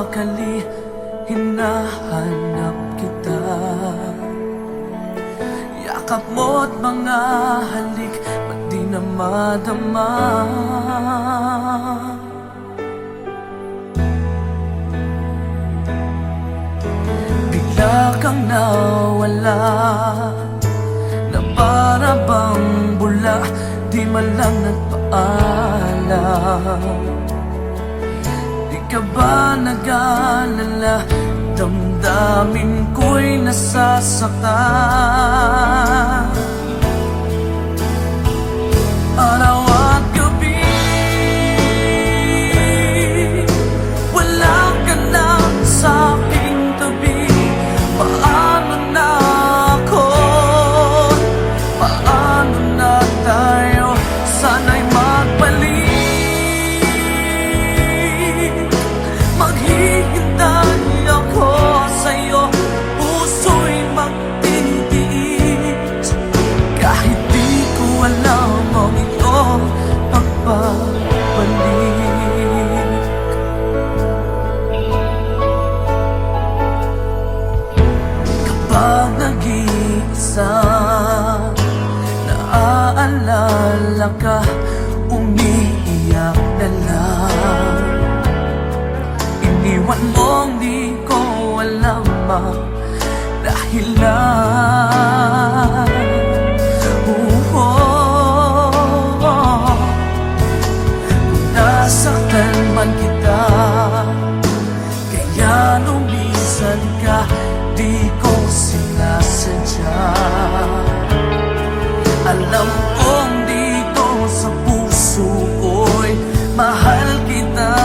nagmamakali, hinahanap kita. Yakap mo't mga halik, ba't di na madama? Bigla kang nawala, na para bang bula, di man lang nagpaalam. Di ka ba nag-alala, damdamin ko'y nasasaktan. Araw at gabi, wala ka na sa aking tabi. Paano na ako? Paano na tayo? Sana'y magbalik. Maghihintay ako sa'yo, puso'y magtitiis. Kahit di ko alam ang iyong pagbabalik. Kapag nag-iisa, naaalala ka, umiiyak na lang. Iniwan mong di ko alam ang dahilan. Kung nasaktan man kita, kaya lumisan ka, di ko sinasadya. Alam kong dito sa puso ko'y mahal kita.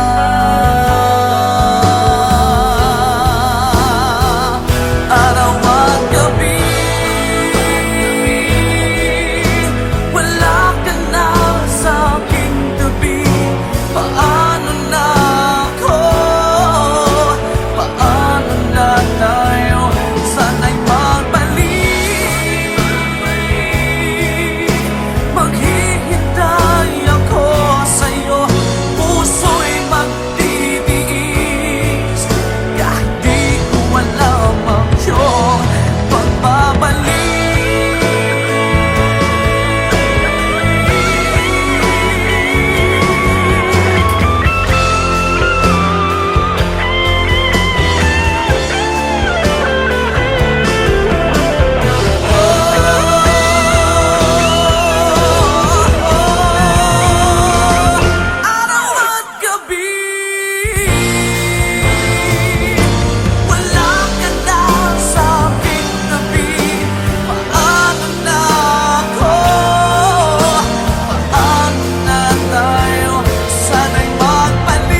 Araw at gabi, wala ka na sa aking tabi. Paano na ako? Paano na tayo? Sana'y magbalik. Maghihintay ako sa'yo, puso'y magtitiis. Kahit di ko alam ang iyong pagbabalik. Araw at gabi, wala ka na sa aking tabi. Paano na ako? Paano na tayo? Sana'y magbalik.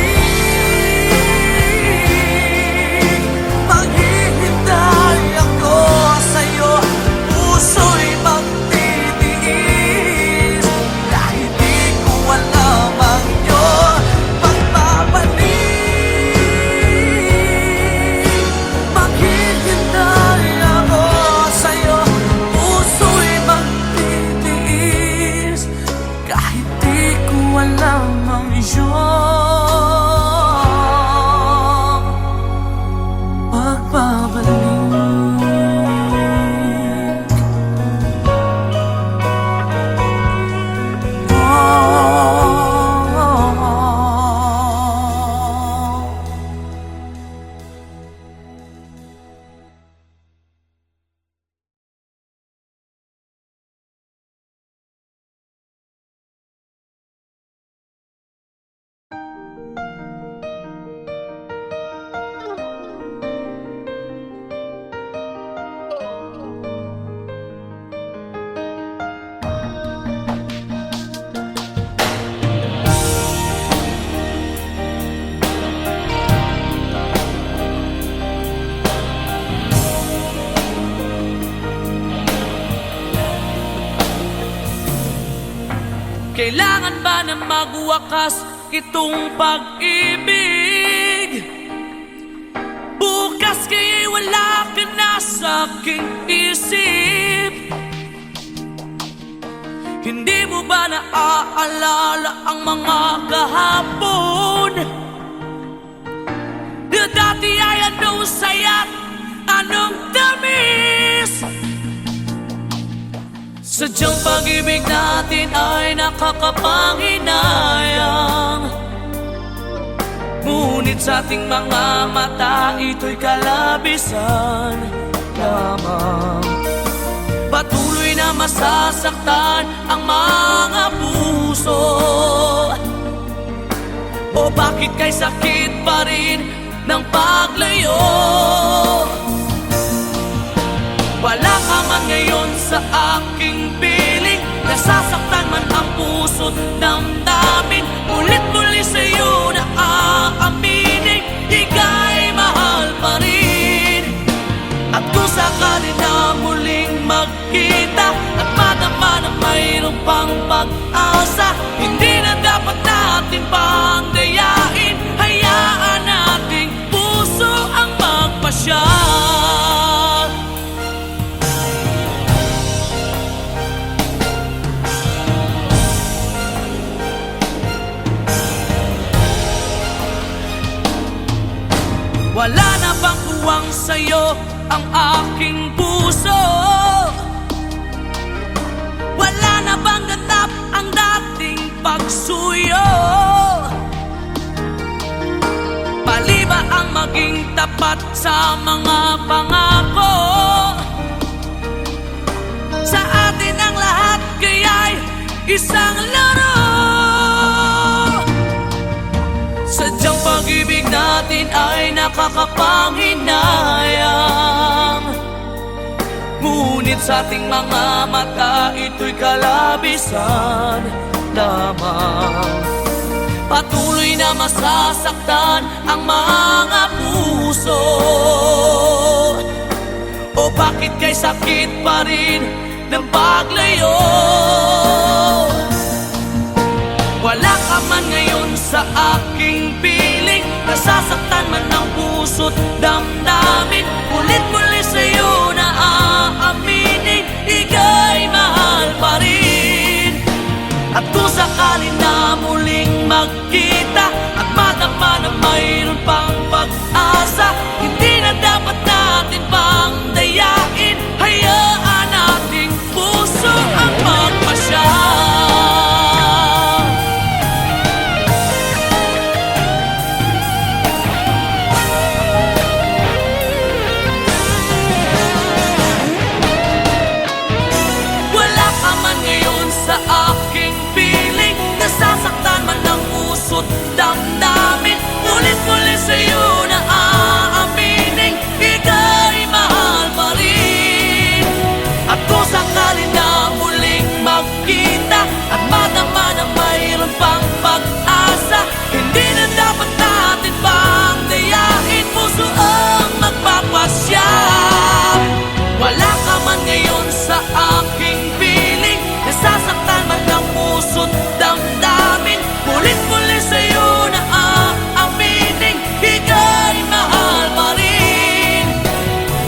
Maghihintay ako sa'yo, puso'y magtitiis. Kahit di ko alam ang iyong pagbabalik. Maghihintay ako sa'yo, puso'y magtitiis. Kahit di ko alam ang iyong pagbabalik. Kailangan ba na magwakas itong pag-ibig? Bukas kay wala ka na sa aking isip. Hindi mo ba naaalala ang mga kahapon? Yung dati ay anong saya't anong tamis. Sadyang pag-ibig natin ay nakakapanghinayang, ngunit sa ating mga mata ito'y kalabisan lamang. Patuloy na masasaktan ang mga puso. O bakit kay sakit pa rin ng paglayo? Wala ka man ngayon sa aking piling, nasasaktan man ang puso't damdamin. Ulit-muli sa'yo na aaminin, ika'y mahal pa rin. At kung sakali na muling magkita at madama na mayroong pang pag-asa, hindi na dapat natin pang dayain. Hayaan nating puso ang magpasya. Wala na bang uwang sa'yo ang aking puso? Wala na bang ganap ang dating pagsuyo? Mali ba ang maging tapat sa mga pangako? Sa atin ang lahat kaya'y isang laro. Sadyang pag-ibig natin ay nakakapanghinayang, ngunit sa ating mga mata ito'y kalabisan lamang. Patuloy na masasaktan ang mga puso. O bakit kay sakit pa rin ng paglayo? Wala ka man ngayon sa aking piling, nasasaktan man ang puso't damdamin. Ulit-muli sa'yo na aaminin, ika'y mahal pa rin. At kung sakali na muling magkita at madama na mayroon pang pag-asa, hindi na dapat natin pang dayain. Hayaan nating puso ang magpasya. Damdamin, ulit-muli sa'yo na aaminin, ika'y mahal pa rin. At kung sakali na muling magkita at madama na mayroon pang pag-asa, hindi na dapat natin pang dayain, puso ang magpapasya. Wala ka man ngayon sa aking piling, nasasaktan man ang puso't damdamin. Ulit-muli sa'yo na aaminin, ika'y mahal pa rin.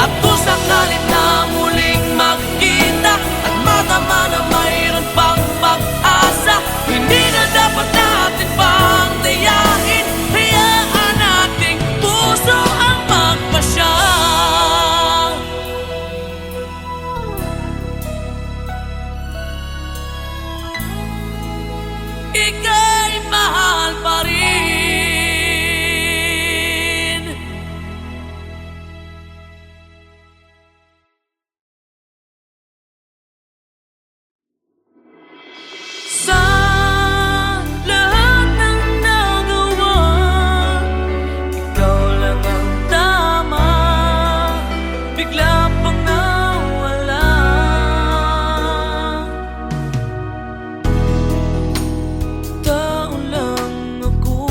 At kung sakali na muling magkita at madama na mayroon pang pag-asa, hindi na dapat natin pang dayain. Hayaan nating puso ang magpasya. Ika'y mahal pa rin. Sa lahat ng nagawa, ikaw lang ang tama. Bigla pang nawala. Tao lang ako,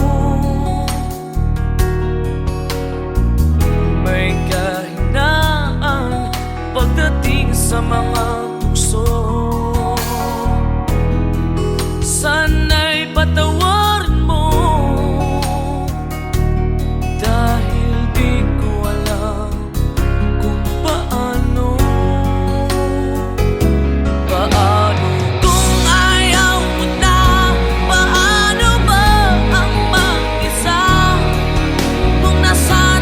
may kahinaan pagdating sa mga tukso. Sana'y patawarin mo, dahil di ko alam kung paano. Paano kung ayaw mo na? Paano ba ang mag-isa kung nasaan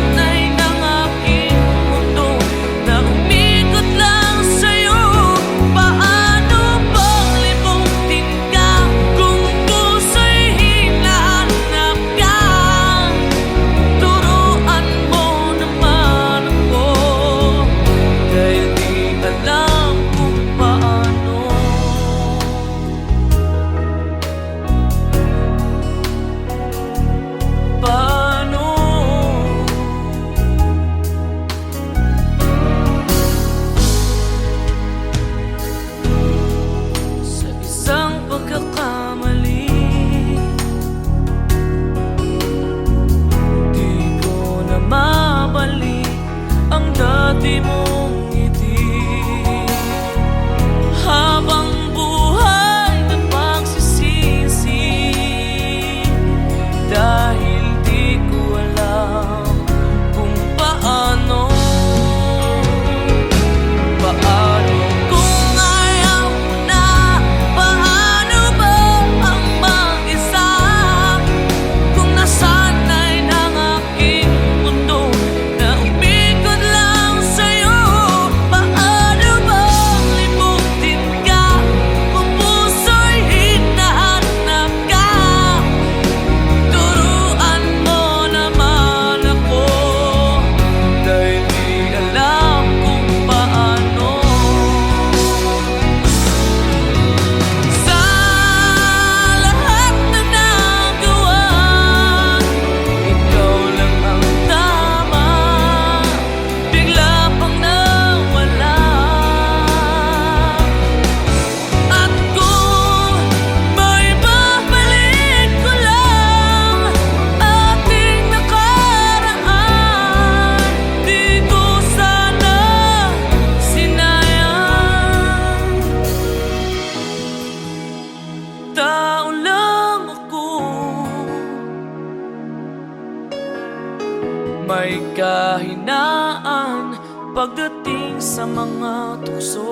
pagdating sa mga tukso.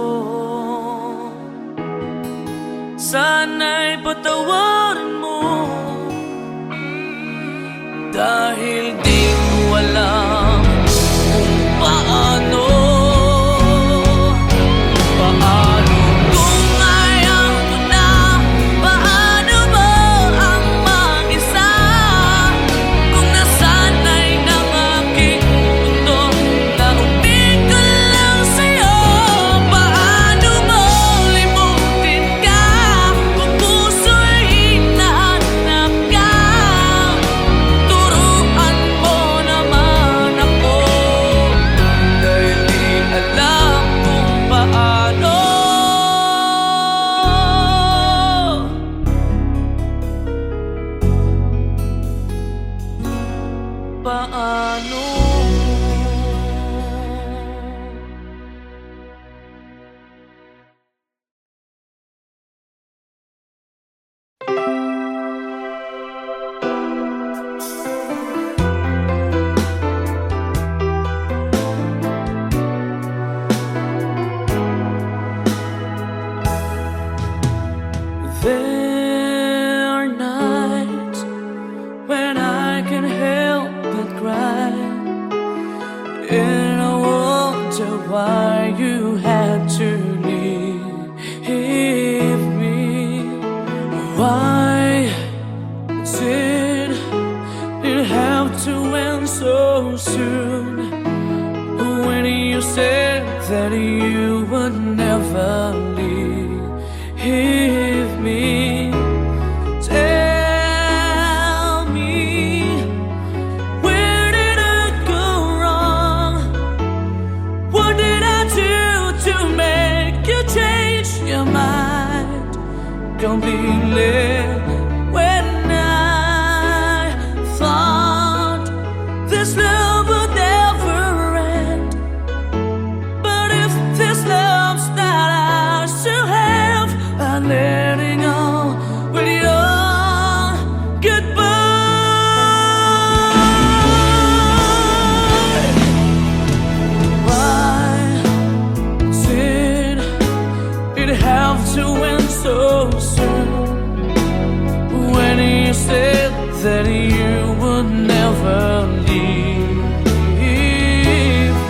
Sana'y patawarin mo, dahil di ko alam kung paano. Paano kung ayaw mo na? Paano mo ang mag-isa? Kung nasanay ng aking mundo na umig ko lang sa'yo. Paano mo limutin ka kung puso'y hinahanap ka? Turuan mo naman ako, dahil di alam kung paano. Paano? There are nights when I can help but cry, and I wonder why you had to leave me. Why did it have to end so soon? When you said that you would never leave me. Tell me, where did I go wrong? What did I do to make you change your mind completely? When I thought this love would never end, but if this love's not ours to have, I'm letting go with your goodbye. Why did it have to end so soon? When you said that you would never leave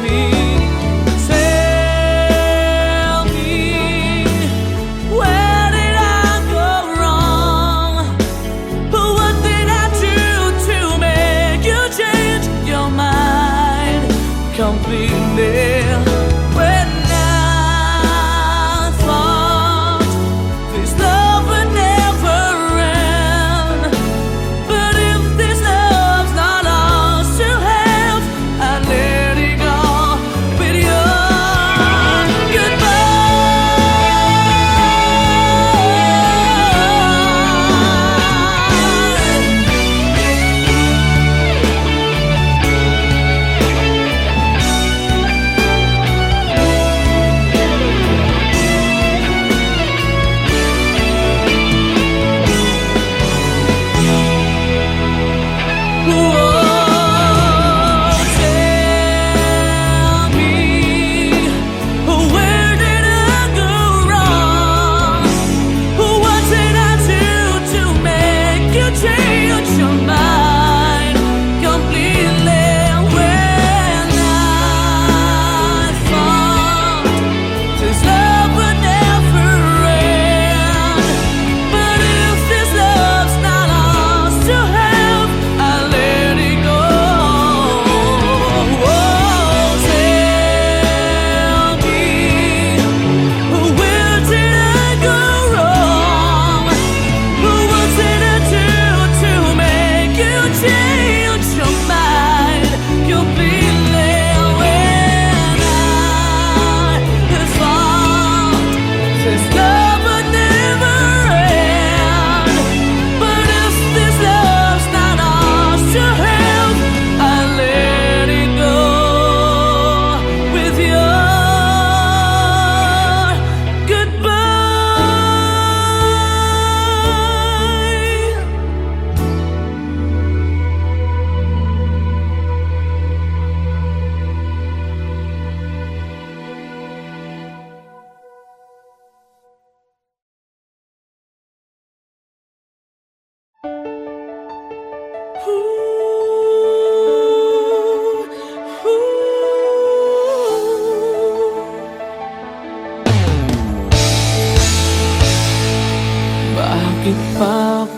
me. Tell me, where did I go wrong? What did I do to make you change your mind completely? When I thought this love would never end, but if this love's not ours to have, I let it go with your goodbye.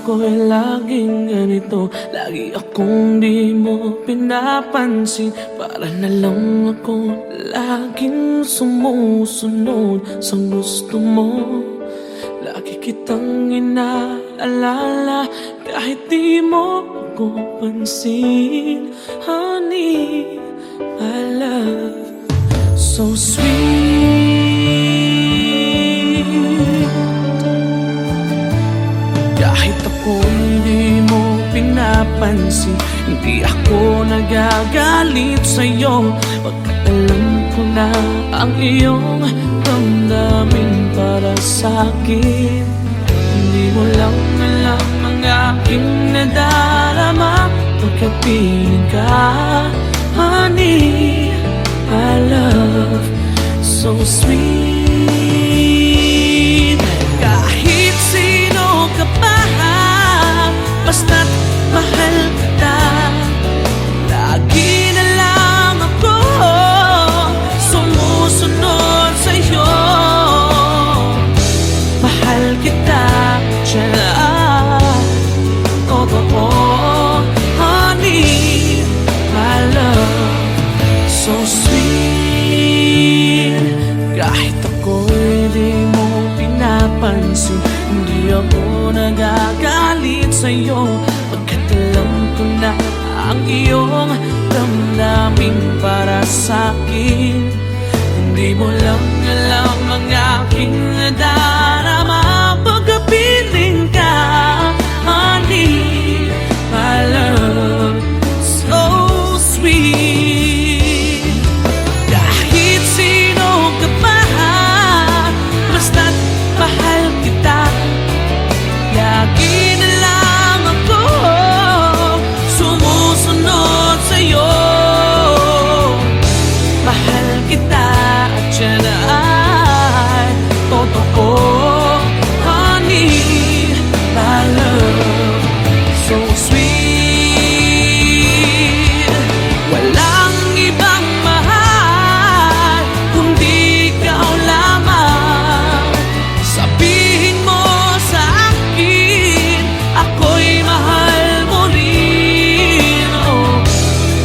ako'y laging ganito. Lagi akong di mo pinapansin. Para na lang ako laging sumusunod sa gusto mo. Lagi kitang inaalala kahit di mo ako pansin. Honey, my love, so sweet. Kahit ako hindi mo pinapansin, hindi ako nagagalit sa'yo. Pagkat alam ko na ang iyong damdamin para sa'kin. Hindi mo lang alam ang aking nadarama pagkapiling ka. Honey, my love, so sweet. Kahit sino ka pa, basta't mahal kita. Lagi na lang ako sumusunod sa'yo. Mahal kita, tiyan, totoo. Honey, my love, so sweet. Kahit ako'y di mo pinapansin, hindi ako nagagalit sa'yo. Pagkat alam ko na ang iyong damdamin para sa'kin. Hindi mo lang alam ang aking nadarama pagkapiling ka. Honey, my love, so sweet. Kahit sino ka pa, basta't mahal kita. Lagi na lang ako sumusunod sa'yo. Mahal kita at yan ay totoo. Honey, my love, so sweet. Walang ibang mahal kundi ikaw lamang. Sabihin mo sa akin, ako'y mahal mo rin.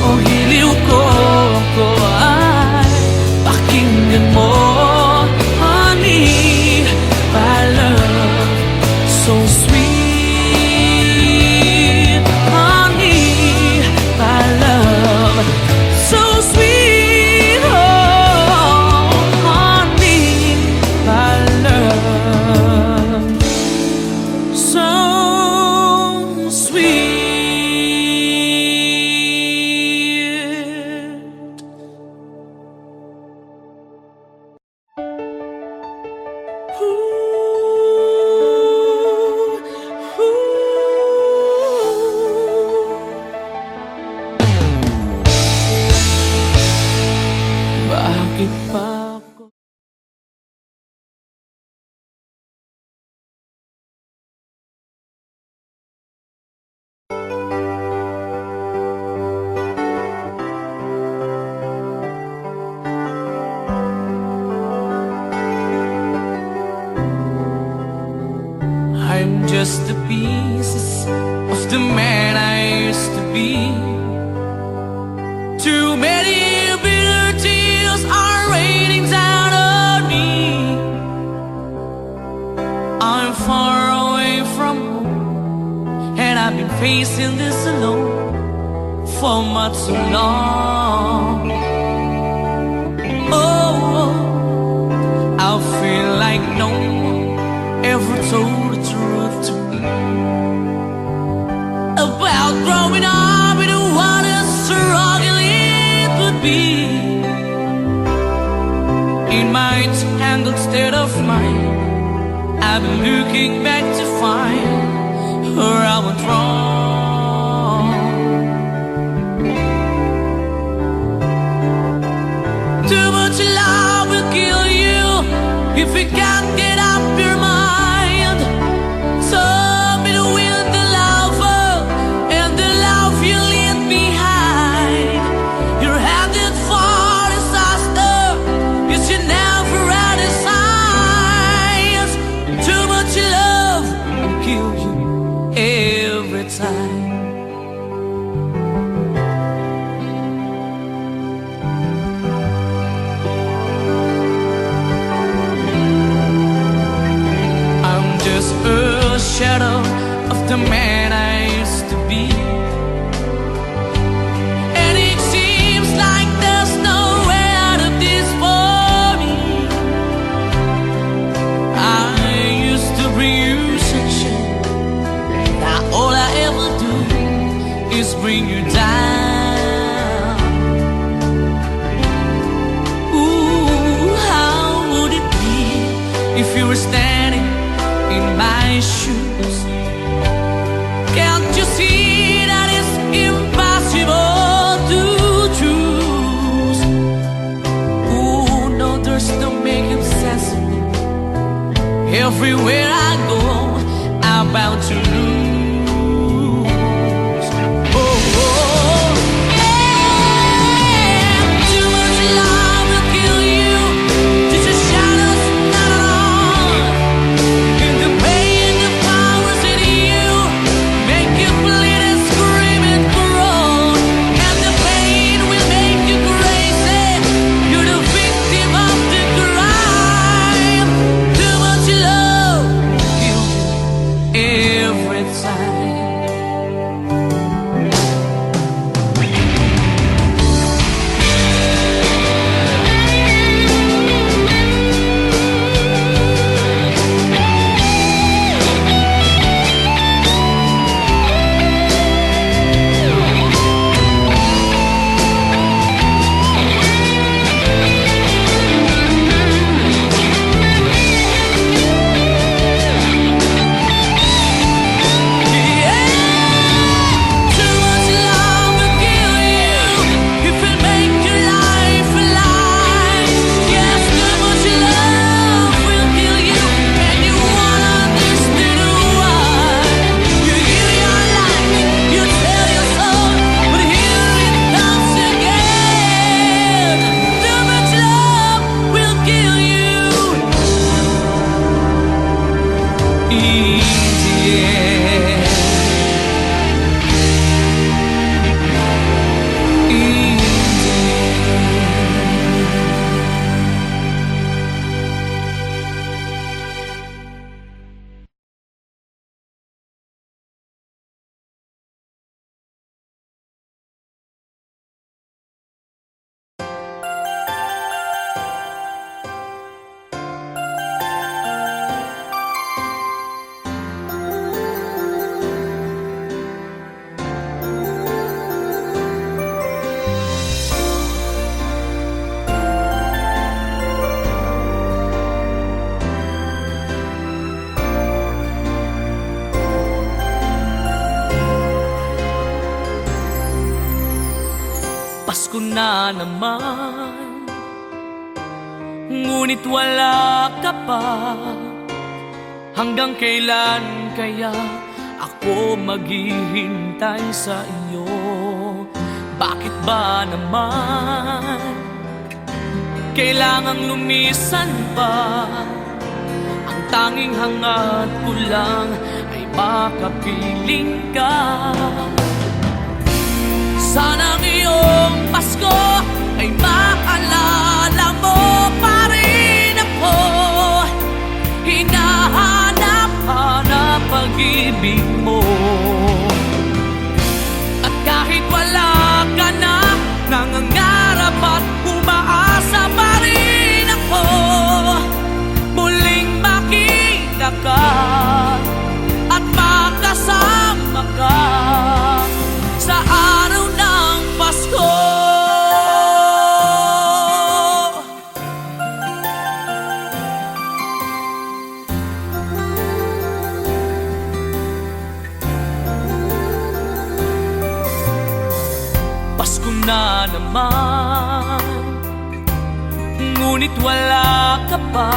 Oh, hiliw ko ay pakinggan mo. Honey, my love, so sweet. Honey, my love, so sweet. Oh, honey, my love, so sweet. Bakit pa ako? I'm just the pieces of the man I used to be. Too many bitter tears are raining down on me. I'm far away from home, and I've been facing this alone for much too long. Oh, I feel like no one ever told the truth to me about growing up in what a struggle it would be. In my tangled state of mind, I've been looking back to find where I went wrong. Too much love will kill you if you can't get up your mind. Some it will the lover and the love you leave behind. You're headed for disaster, 'cause you never had a signs. Too much love will kill you. if you were standing in my shoes. Can't you see that it's impossible to choose? Oh no, there's no making sense of me. Everywhere I go, I'm bound to lose. Pasko na naman, ngunit wala ka pa. Hanggang kailan kaya ako maghihintay sa iyo? Bakit ba naman kailangang lumisan pa? Ang tanging hangat ko lang ay makapiling ka. Sana ngayong Pasko ay maalala mo pa rin ako. Hinahanap-hanap pag-ibig mo. At kahit wala ka na, nangangarap at umaasa pa rin ako. Muling makita ka at makasama ka sa araw ng Pasko. Pasko na naman, ngunit wala ka pa.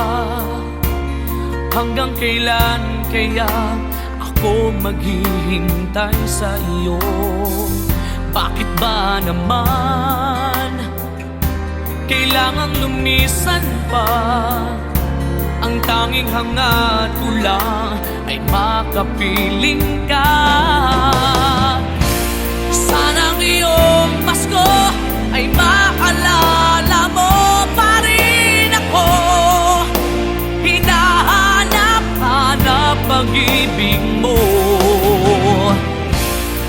Hanggang kailan kaya ako maghihintay sa iyo? Bakit ba naman kailangang lumisan pa? Ang tanging hangat ko lang ay makapiling ka. Sana ngayong Pasko ay maalala mo pa rin ako. Hinahanap-hanap pag-ibig mo.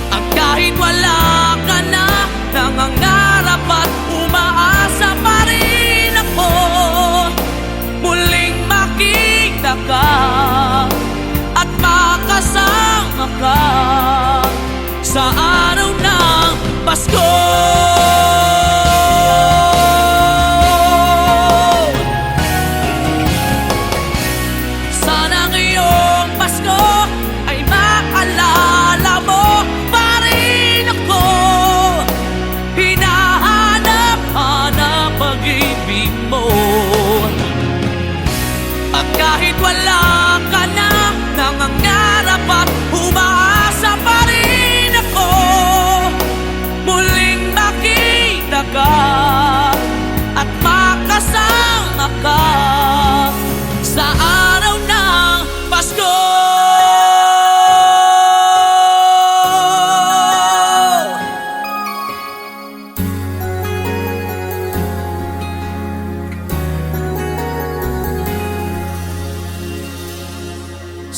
At kahit wala ka na, nangangarap at umaasa pa rin ako. Muling makita ka at makasama ka sa araw ng Pasko. Kahit wala ka na, nangangarap at umaasa pa rin ako muling makita ka at makasama ka sa araw ng Pasko.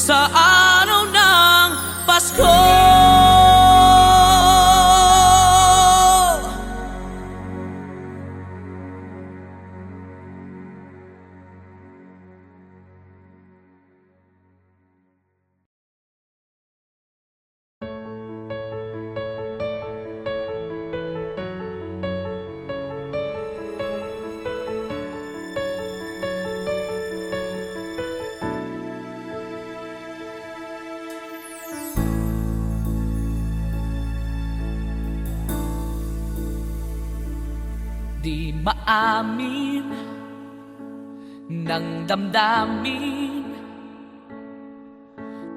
Sa araw ng Pasko. Di maamin ng damdamin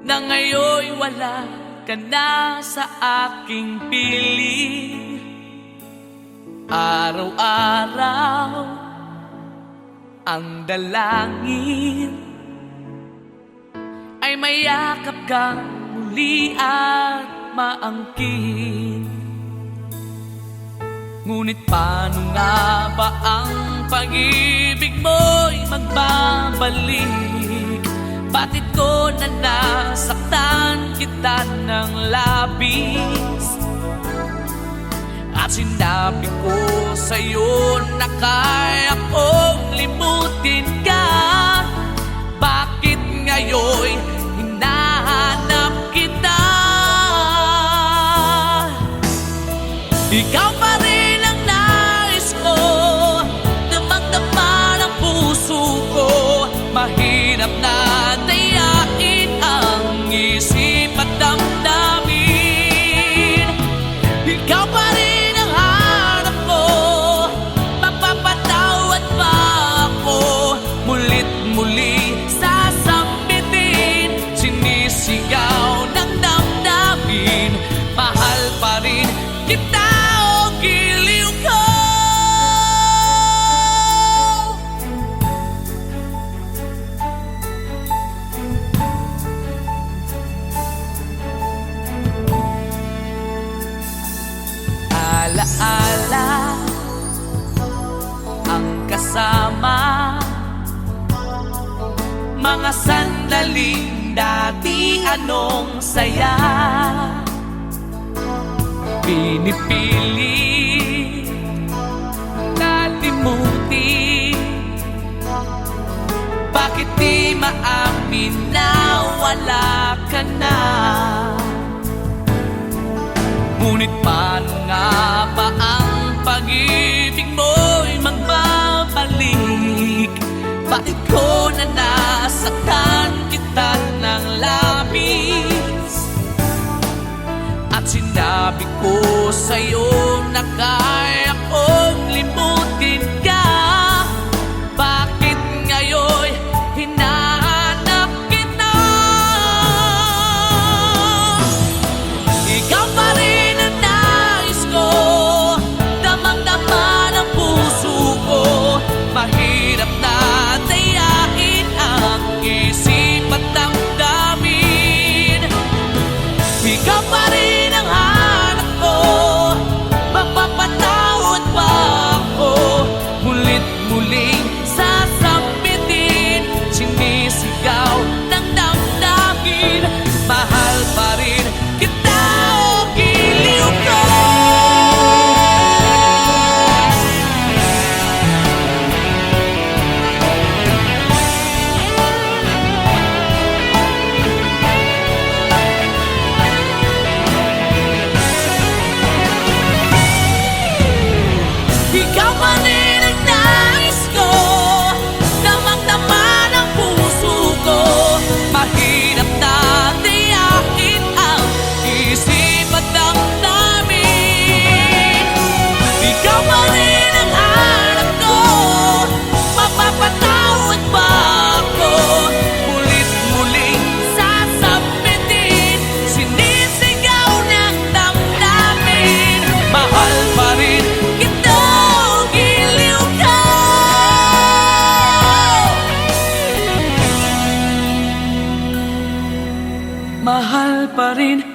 na ngayon'y wala ka na sa aking piling. Araw-araw ang dalangin ay mayakap kang muli at maangkin. Ngunit paano nga ba ang pag-ibig mo'y magbabalik? Bakit ko na nasaktan kita ng labis? At sinabi ko sa'yo na kaya kong limutin ka. Bakit ngayon'y hinahanap kita? Ikaw pa rin ang nais ko, damang-dama ng puso ko. Mahirap na dayain ang isip at damdamin. Ikaw pa rin ang hanap ko, mapapatawad ba ako? Mulit muli sasambitin, sinisigaw ng damdamin. Mahal pa rin kita. Alaala ang kasama, mga sandaling dati anong saya. Pinipili kalimutin, bakit di maamin na wala ka na? Ngunit paano nga ba ang pag-ibig mo'y magbabalik? Bakit ko na nasaktan kita ng labis? At sinabi ko sa'yo na kaya kong limutin ka. Bakit ngayon'y hinahanap kita? Ikaw pa rin ang nais ko, damang-dama ng puso ko. Mahirap na dayain ang isip at damdamin. Ikaw pa rin ang hanap ko, mahal pa rin